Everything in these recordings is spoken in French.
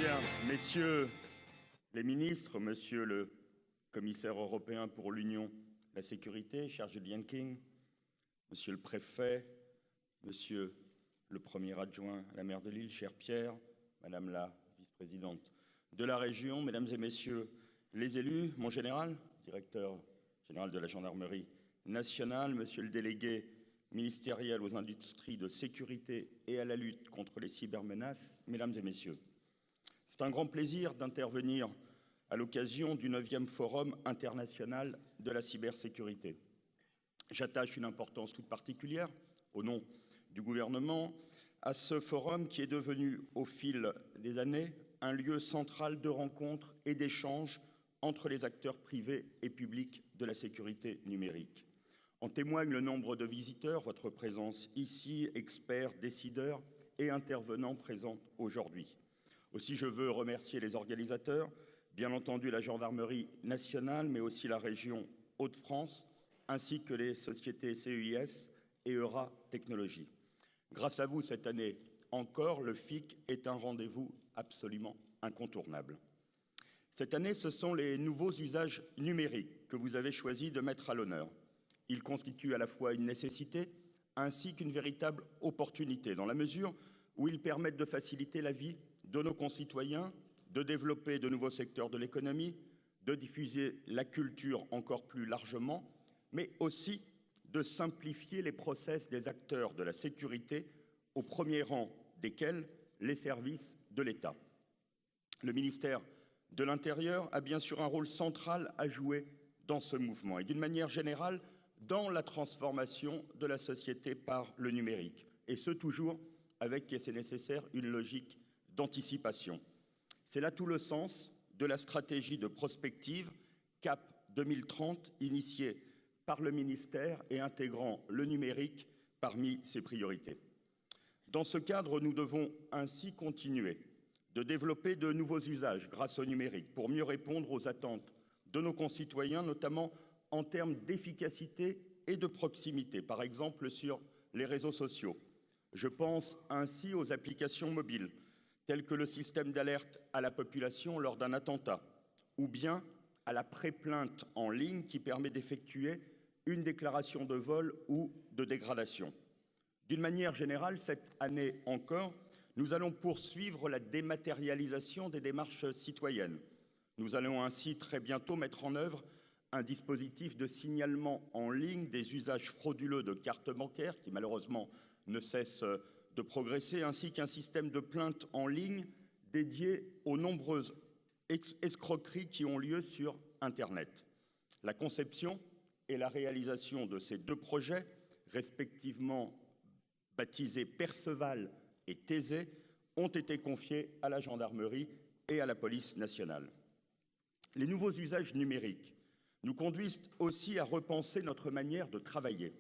Bien, messieurs les ministres, monsieur le commissaire européen pour l'Union, la sécurité, cher Julian King, monsieur le préfet, monsieur le premier adjoint à la maire de Lille, cher Pierre, madame la vice-présidente de la région, mesdames et messieurs les élus, mon général, directeur général de la gendarmerie nationale, monsieur le délégué ministériel aux industries de sécurité et à la lutte contre les cybermenaces, mesdames et messieurs. C'est un grand plaisir d'intervenir à l'occasion du 9e Forum international de la cybersécurité. J'attache une importance toute particulière, au nom du gouvernement, à ce forum qui est devenu, au fil des années, un lieu central de rencontres et d'échanges entre les acteurs privés et publics de la sécurité numérique. En témoigne le nombre de visiteurs, votre présence ici, experts, décideurs et intervenants présents aujourd'hui. Aussi, je veux remercier les organisateurs, bien entendu la gendarmerie nationale, mais aussi la région Hauts-de-France, ainsi que les sociétés CEIS et Eura Technologies. Grâce à vous, cette année encore, le FIC est un rendez-vous absolument incontournable. Cette année, ce sont les nouveaux usages numériques que vous avez choisi de mettre à l'honneur. Ils constituent à la fois une nécessité ainsi qu'une véritable opportunité, dans la mesure où ils permettent de faciliter la vie de nos concitoyens, de développer de nouveaux secteurs de l'économie, de diffuser la culture encore plus largement, mais aussi de simplifier les process des acteurs de la sécurité, au premier rang desquels les services de l'État. Le ministère de l'Intérieur a bien sûr un rôle central à jouer dans ce mouvement et d'une manière générale dans la transformation de la société par le numérique, et ce toujours avec, et c'est nécessaire, une logique d'anticipation. C'est là tout le sens de la stratégie de prospective CAP 2030 initiée par le ministère et intégrant le numérique parmi ses priorités. Dans ce cadre, nous devons ainsi continuer de développer de nouveaux usages grâce au numérique pour mieux répondre aux attentes de nos concitoyens, notamment en termes d'efficacité et de proximité, par exemple sur les réseaux sociaux. Je pense ainsi aux applications mobiles, telles que le système d'alerte à la population lors d'un attentat, ou bien à la pré-plainte en ligne qui permet d'effectuer une déclaration de vol ou de dégradation. D'une manière générale, cette année encore, nous allons poursuivre la dématérialisation des démarches citoyennes. Nous allons ainsi très bientôt mettre en œuvre un dispositif de signalement en ligne des usages frauduleux de cartes bancaires qui malheureusement ne cesse de progresser, ainsi qu'un système de plainte en ligne dédié aux nombreuses escroqueries qui ont lieu sur Internet. La conception et la réalisation de ces deux projets, respectivement baptisés Perceval et Thésée, ont été confiés à la gendarmerie et à la police nationale. Les nouveaux usages numériques nous conduisent aussi à repenser notre manière de travailler.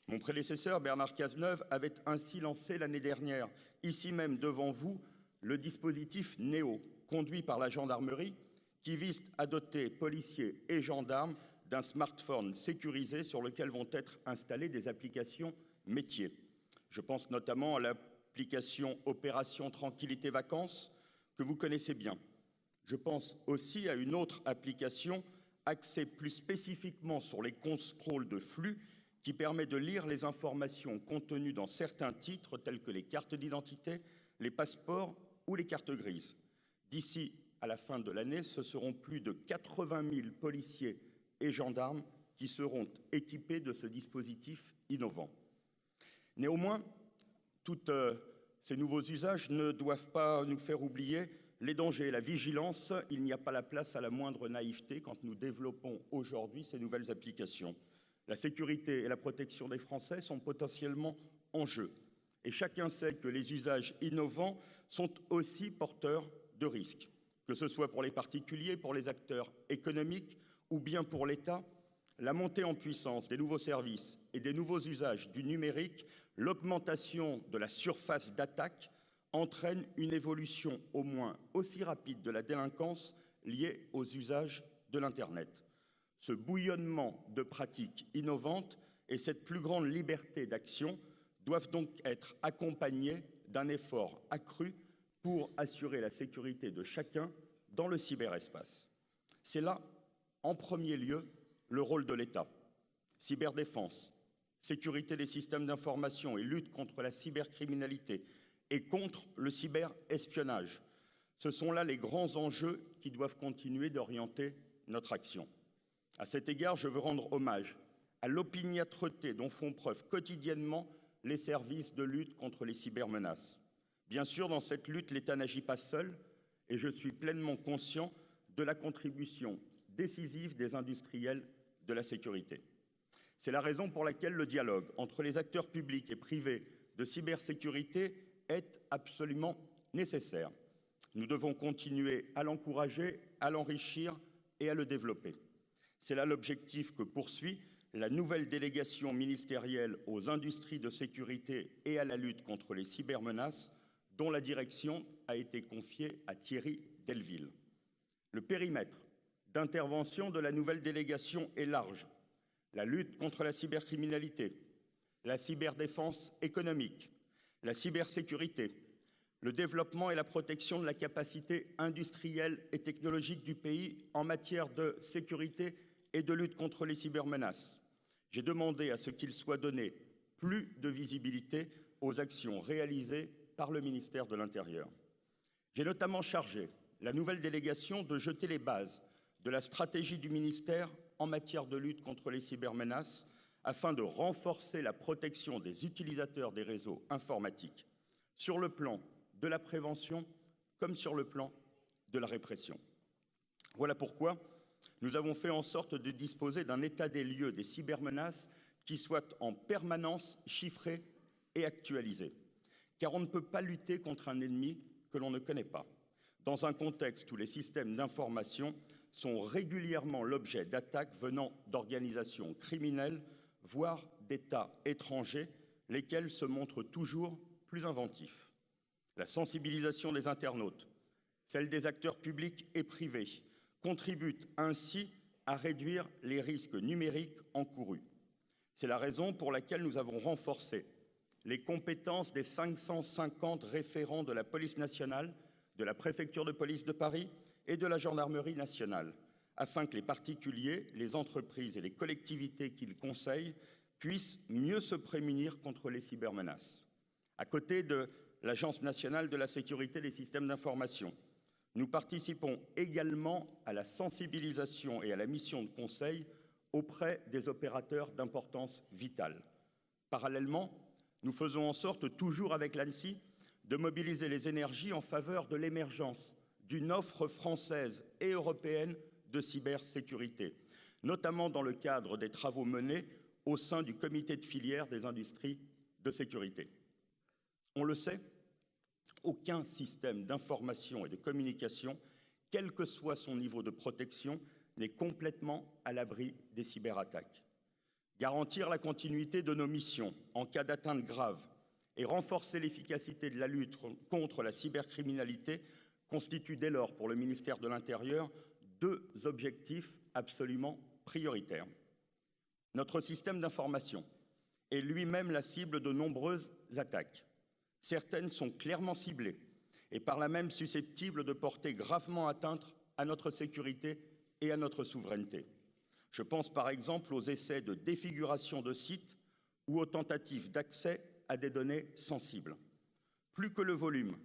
Mon prédécesseur, Bernard Cazeneuve, avait ainsi lancé l'année dernière, ici même devant vous, le dispositif NEO, conduit par la gendarmerie, qui vise à doter policiers et gendarmes d'un smartphone sécurisé sur lequel vont être installées des applications métiers. Je pense notamment à l'application Opération Tranquillité Vacances, que vous connaissez bien. Je pense aussi à une autre application axée plus spécifiquement sur les contrôles de flux qui permet de lire les informations contenues dans certains titres tels que les cartes d'identité, les passeports ou les cartes grises. D'ici à la fin de l'année, ce seront plus de 80 000 policiers et gendarmes qui seront équipés de ce dispositif innovant. Néanmoins, tous ces nouveaux usages ne doivent pas nous faire oublier les dangers et la vigilance. Il n'y a pas la place à la moindre naïveté quand nous développons aujourd'hui ces nouvelles applications. La sécurité et la protection des Français sont potentiellement en jeu. Et chacun sait que les usages innovants sont aussi porteurs de risques. Que ce soit pour les particuliers, pour les acteurs économiques ou bien pour l'État, la montée en puissance des nouveaux services et des nouveaux usages du numérique, l'augmentation de la surface d'attaque entraîne une évolution au moins aussi rapide de la délinquance liée aux usages de l'Internet. Ce bouillonnement de pratiques innovantes et cette plus grande liberté d'action doivent donc être accompagnés d'un effort accru pour assurer la sécurité de chacun dans le cyberespace. C'est là, en premier lieu, le rôle de l'État. Cyberdéfense, sécurité des systèmes d'information et lutte contre la cybercriminalité et contre le cyberespionnage. Ce sont là les grands enjeux qui doivent continuer d'orienter notre action. À cet égard, je veux rendre hommage à l'opiniâtreté dont font preuve quotidiennement les services de lutte contre les cybermenaces. Bien sûr, dans cette lutte, l'État n'agit pas seul et je suis pleinement conscient de la contribution décisive des industriels de la sécurité. C'est la raison pour laquelle le dialogue entre les acteurs publics et privés de cybersécurité est absolument nécessaire. Nous devons continuer à l'encourager, à l'enrichir et à le développer. C'est là l'objectif que poursuit la nouvelle délégation ministérielle aux industries de sécurité et à la lutte contre les cybermenaces, dont la direction a été confiée à Thierry Delville. Le périmètre d'intervention de la nouvelle délégation est large. La lutte contre la cybercriminalité, la cyberdéfense économique, la cybersécurité, le développement et la protection de la capacité industrielle et technologique du pays en matière de sécurité et de lutte contre les cybermenaces. J'ai demandé à ce qu'il soit donné plus de visibilité aux actions réalisées par le ministère de l'Intérieur. J'ai notamment chargé la nouvelle délégation de jeter les bases de la stratégie du ministère en matière de lutte contre les cybermenaces afin de renforcer la protection des utilisateurs des réseaux informatiques sur le plan de la prévention comme sur le plan de la répression. Voilà pourquoi nous avons fait en sorte de disposer d'un état des lieux des cybermenaces qui soit en permanence chiffré et actualisé. Car on ne peut pas lutter contre un ennemi que l'on ne connaît pas, dans un contexte où les systèmes d'information sont régulièrement l'objet d'attaques venant d'organisations criminelles, voire d'États étrangers, lesquels se montrent toujours plus inventifs. La sensibilisation des internautes, celle des acteurs publics et privés, contribue ainsi à réduire les risques numériques encourus. C'est la raison pour laquelle nous avons renforcé les compétences des 550 référents de la police nationale, de la préfecture de police de Paris et de la gendarmerie nationale, afin que les particuliers, les entreprises et les collectivités qu'ils conseillent puissent mieux se prémunir contre les cybermenaces. À côté de l'Agence nationale de la sécurité des systèmes d'information, nous participons également à la sensibilisation et à la mission de conseil auprès des opérateurs d'importance vitale. Parallèlement, nous faisons en sorte, toujours avec l'ANSSI, de mobiliser les énergies en faveur de l'émergence d'une offre française et européenne de cybersécurité, notamment dans le cadre des travaux menés au sein du comité de filière des industries de sécurité. On le sait, aucun système d'information et de communication, quel que soit son niveau de protection, n'est complètement à l'abri des cyberattaques. Garantir la continuité de nos missions en cas d'atteinte grave et renforcer l'efficacité de la lutte contre la cybercriminalité constituent dès lors pour le ministère de l'Intérieur deux objectifs absolument prioritaires. Notre système d'information est lui-même la cible de nombreuses attaques. Certaines sont clairement ciblées et par là même susceptibles de porter gravement atteinte à notre sécurité et à notre souveraineté. Je pense par exemple aux essais de défiguration de sites ou aux tentatives d'accès à des données sensibles. Plus que le volume,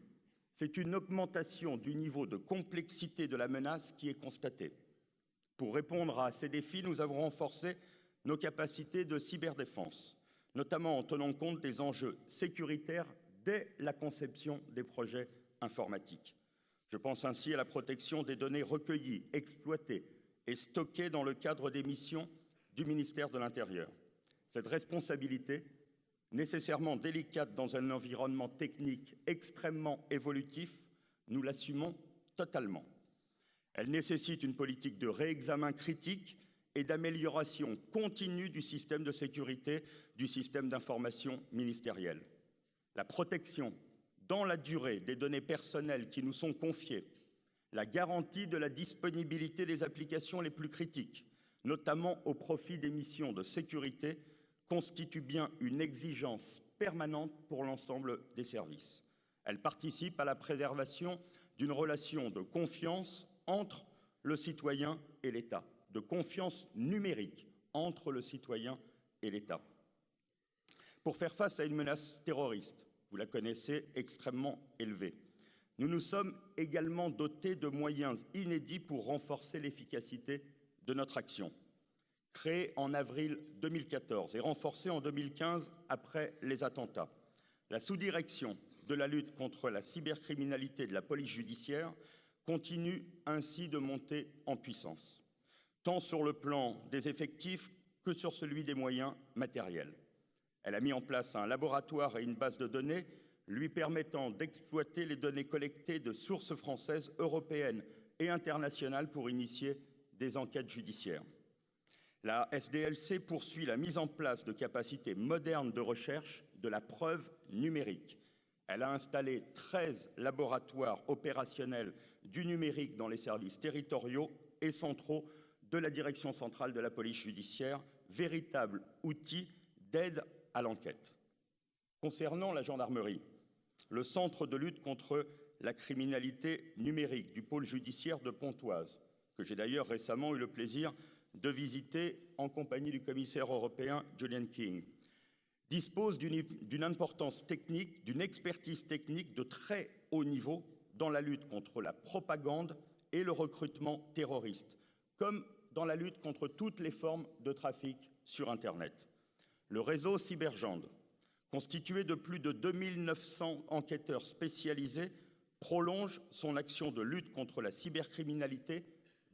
c'est une augmentation du niveau de complexité de la menace qui est constatée. Pour répondre à ces défis, nous avons renforcé nos capacités de cyberdéfense, notamment en tenant compte des enjeux sécuritaires dès la conception des projets informatiques. Je pense ainsi à la protection des données recueillies, exploitées et stockées dans le cadre des missions du ministère de l'Intérieur. Cette responsabilité, nécessairement délicate dans un environnement technique extrêmement évolutif, nous l'assumons totalement. Elle nécessite une politique de réexamen critique et d'amélioration continue du système de sécurité, du système d'information ministériel. La protection dans la durée des données personnelles qui nous sont confiées, la garantie de la disponibilité des applications les plus critiques, notamment au profit des missions de sécurité, constitue bien une exigence permanente pour l'ensemble des services. Elle participe à la préservation d'une relation de confiance entre le citoyen et l'État, de confiance numérique entre le citoyen et l'État. Pour faire face à une menace terroriste, vous la connaissez, extrêmement élevée, nous nous sommes également dotés de moyens inédits pour renforcer l'efficacité de notre action. Créée en avril 2014 et renforcée en 2015 après les attentats, la sous-direction de la lutte contre la cybercriminalité de la police judiciaire continue ainsi de monter en puissance, tant sur le plan des effectifs que sur celui des moyens matériels. Elle a mis en place un laboratoire et une base de données lui permettant d'exploiter les données collectées de sources françaises, européennes et internationales pour initier des enquêtes judiciaires. La SDLC poursuit la mise en place de capacités modernes de recherche de la preuve numérique. Elle a installé 13 laboratoires opérationnels du numérique dans les services territoriaux et centraux de la Direction centrale de la police judiciaire, véritable outil d'aide à l'enquête. Concernant la gendarmerie, le Centre de lutte contre la criminalité numérique du pôle judiciaire de Pontoise, que j'ai d'ailleurs récemment eu le plaisir de visiter en compagnie du commissaire européen Julian King, dispose d'une importance technique, d'une expertise technique de très haut niveau dans la lutte contre la propagande et le recrutement terroriste, comme dans la lutte contre toutes les formes de trafic sur Internet. Le réseau Cybergende, constitué de plus de 2900 enquêteurs spécialisés, prolonge son action de lutte contre la cybercriminalité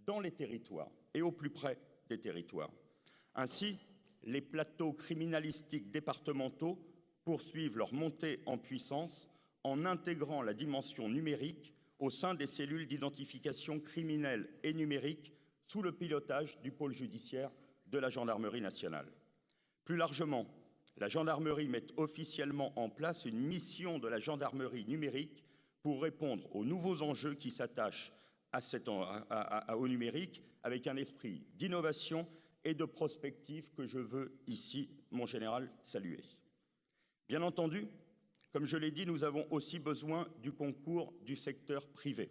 dans les territoires et au plus près des territoires. Ainsi, les plateaux criminalistiques départementaux poursuivent leur montée en puissance en intégrant la dimension numérique au sein des cellules d'identification criminelle et numérique sous le pilotage du pôle judiciaire de la gendarmerie nationale. Plus largement, la gendarmerie met officiellement en place une mission de la gendarmerie numérique pour répondre aux nouveaux enjeux qui s'attachent au numérique avec un esprit d'innovation et de prospective que je veux ici, mon général, saluer. Bien entendu, comme je l'ai dit, nous avons aussi besoin du concours du secteur privé.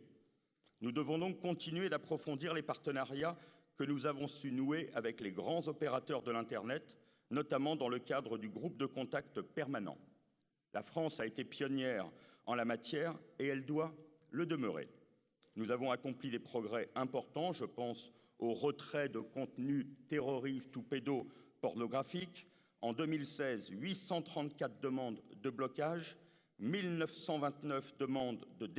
Nous devons donc continuer d'approfondir les partenariats que nous avons su nouer avec les grands opérateurs de l'Internet, notamment dans le cadre du groupe de contact permanent. La France a été pionnière en la matière et elle doit le demeurer. Nous avons accompli des progrès importants, je pense au retrait de contenus terroristes ou pédopornographiques. En 2016, 834 demandes de blocage, 1929 demandes de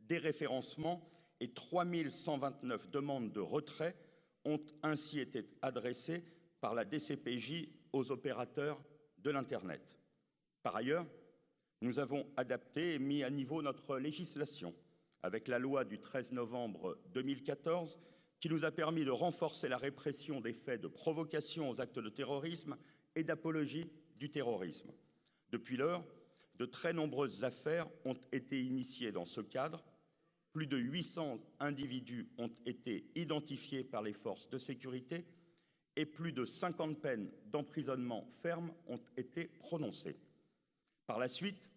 déréférencement et 3129 demandes de retrait ont ainsi été adressées par la DCPJ aux opérateurs de l'Internet. Par ailleurs, nous avons adapté et mis à niveau notre législation avec la loi du 13 novembre 2014 qui nous a permis de renforcer la répression des faits de provocation aux actes de terrorisme et d'apologie du terrorisme. Depuis lors, de très nombreuses affaires ont été initiées dans ce cadre. Plus de 800 individus ont été identifiés par les forces de sécurité et plus de 50 peines d'emprisonnement ferme ont été prononcées. Par la suite,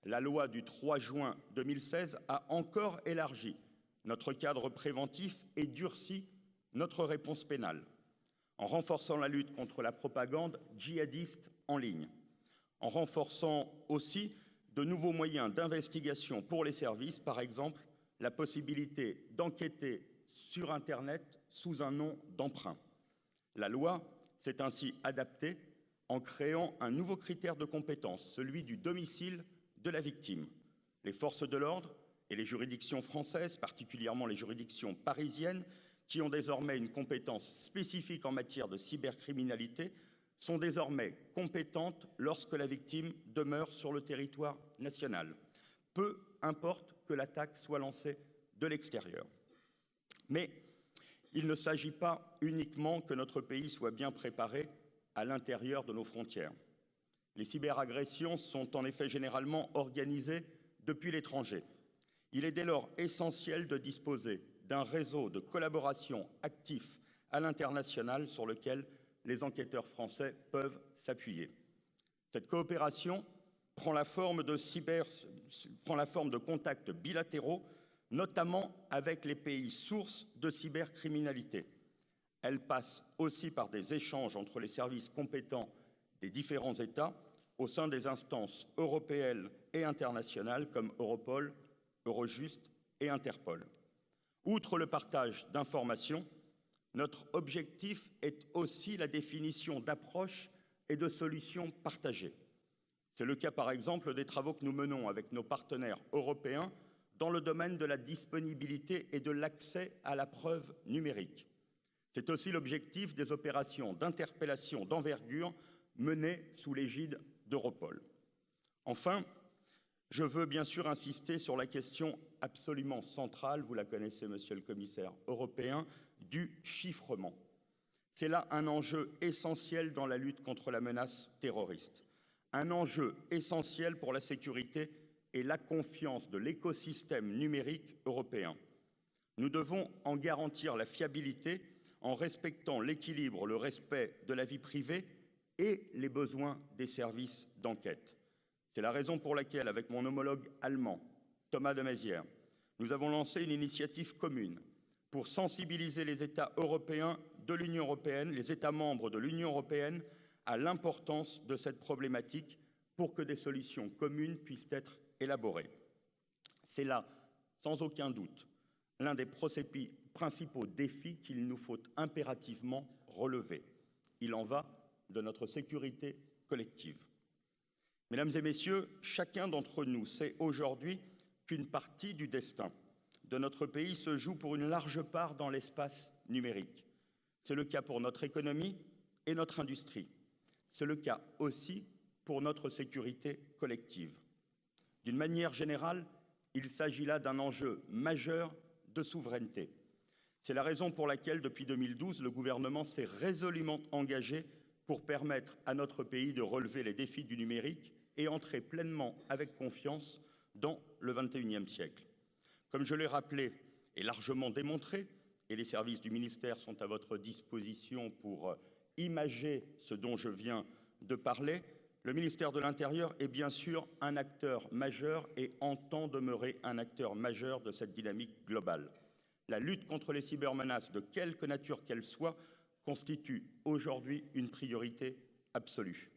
la loi du 3 juin 2016 a encore élargi notre cadre préventif et durci notre réponse pénale, en renforçant la lutte contre la propagande djihadiste en ligne, en renforçant aussi de nouveaux moyens d'investigation pour les services, par exemple la possibilité d'enquêter sur Internet sous un nom d'emprunt. La loi s'est ainsi adaptée en créant un nouveau critère de compétence, celui du domicile de la victime. Les forces de l'ordre et les juridictions françaises, particulièrement les juridictions parisiennes, qui ont désormais une compétence spécifique en matière de cybercriminalité, sont désormais compétentes lorsque la victime demeure sur le territoire national. Peu importe que l'attaque soit lancée de l'extérieur. Mais il ne s'agit pas uniquement que notre pays soit bien préparé à l'intérieur de nos frontières. Les cyberagressions sont en effet généralement organisées depuis l'étranger. Il est dès lors essentiel de disposer d'un réseau de collaboration actif à l'international sur lequel les enquêteurs français peuvent s'appuyer. Cette coopération prend la forme de contacts bilatéraux, notamment avec les pays sources de cybercriminalité. Elle passe aussi par des échanges entre les services compétents des différents États au sein des instances européennes et internationales comme Europol, Eurojust et Interpol. Outre le partage d'informations, notre objectif est aussi la définition d'approches et de solutions partagées. C'est le cas, par exemple, des travaux que nous menons avec nos partenaires européens dans le domaine de la disponibilité et de l'accès à la preuve numérique. C'est aussi l'objectif des opérations d'interpellation d'envergure menées sous l'égide d'Europol. Enfin, je veux bien sûr insister sur la question absolument centrale, vous la connaissez, monsieur le commissaire européen, du chiffrement. C'est là un enjeu essentiel dans la lutte contre la menace terroriste, un enjeu essentiel pour la sécurité et la confiance de l'écosystème numérique européen. Nous devons en garantir la fiabilité en respectant l'équilibre, le respect de la vie privée et les besoins des services d'enquête. C'est la raison pour laquelle, avec mon homologue allemand, Thomas de Maizière, nous avons lancé une initiative commune pour sensibiliser les États européens de l'Union européenne, les États membres de l'Union européenne, à l'importance de cette problématique pour que des solutions communes puissent être élaborées. C'est là, sans aucun doute, l'un des principaux défis qu'il nous faut impérativement relever. Il en va de notre sécurité collective. Mesdames et messieurs, chacun d'entre nous sait aujourd'hui qu'une partie du destin de notre pays se joue pour une large part dans l'espace numérique. C'est le cas pour notre économie et notre industrie. C'est le cas aussi pour notre sécurité collective. D'une manière générale, il s'agit là d'un enjeu majeur de souveraineté. C'est la raison pour laquelle, depuis 2012, le gouvernement s'est résolument engagé pour permettre à notre pays de relever les défis du numérique et entrer pleinement avec confiance dans le XXIe siècle. Comme je l'ai rappelé et largement démontré, et les services du ministère sont à votre disposition pour imager ce dont je viens de parler, le ministère de l'Intérieur est bien sûr un acteur majeur et entend demeurer un acteur majeur de cette dynamique globale. La lutte contre les cybermenaces, de quelque nature qu'elles soient, constitue aujourd'hui une priorité absolue.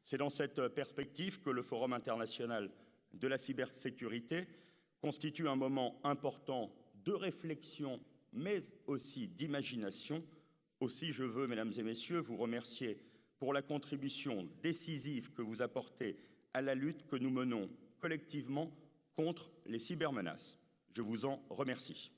C'est dans cette perspective que le Forum international de la cybersécurité constitue un moment important de réflexion, mais aussi d'imagination. Aussi, je veux, mesdames et messieurs, vous remercier pour la contribution décisive que vous apportez à la lutte que nous menons collectivement contre les cybermenaces. Je vous en remercie.